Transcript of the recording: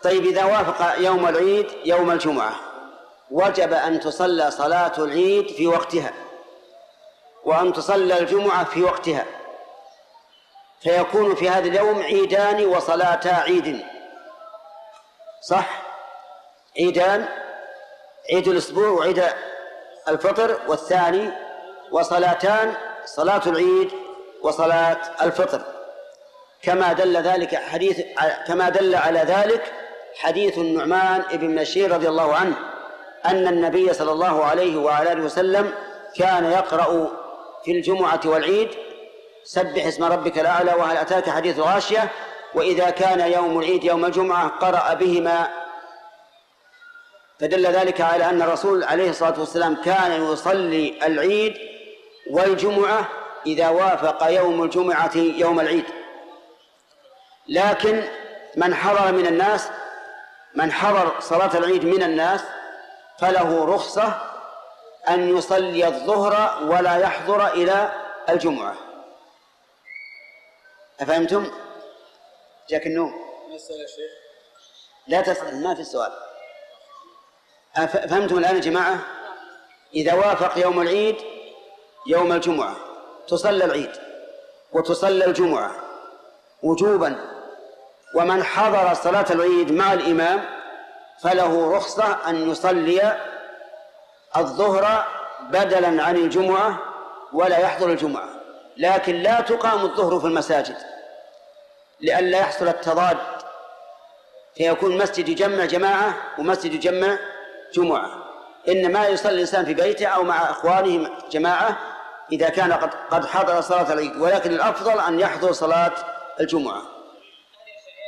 طيب إذا وافق يوم العيد يوم الجمعة وجب أن تصلى صلاة العيد في وقتها وأن تصلى الجمعة في وقتها، فيكون في هذا اليوم عيدان وصلاتا عيد، صح؟ عيدان، عيد الأسبوع وعيد الفطر، والثاني وصلاتان، صلاة العيد وصلاة الفطر، كما دل على ذلك حديث النعمان بن بشير رضي الله عنه أن النبي صلى الله عليه وعلى آله وسلم كان يقرأ في الجمعة والعيد سبح اسم ربك الأعلى وهل أتاك حديث غاشية، وإذا كان يوم العيد يوم الجمعة قرأ بهما، فدل ذلك على أن الرسول عليه الصلاة والسلام كان يصلي العيد والجمعة إذا وافق يوم الجمعة يوم العيد. لكن من حضر صلاة العيد من الناس فله رخصة أن يصلي الظهر ولا يحضر إلى الجمعة. أفهمتم؟ جاك النوم؟ لا تسأل، ما في السؤال. أفهمتم الآن يا جماعة؟ إذا وافق يوم العيد يوم الجمعة تصلى العيد وتصلى الجمعة وجوبا، ومن حضر صلاة العيد مع الإمام فله رخصة أن يصلي الظهر بدلا عن الجمعة ولا يحضر الجمعة، لكن لا تقام الظهر في المساجد لئلا يحصل التضاد، فيكون مسجد يجمع جماعة ومسجد يجمع جمعة، إنما يصلي الإنسان في بيته أو مع إخوانه جماعة إذا كان قد حضر صلاة العيد، ولكن الأفضل أن يحضر صلاة الجمعة.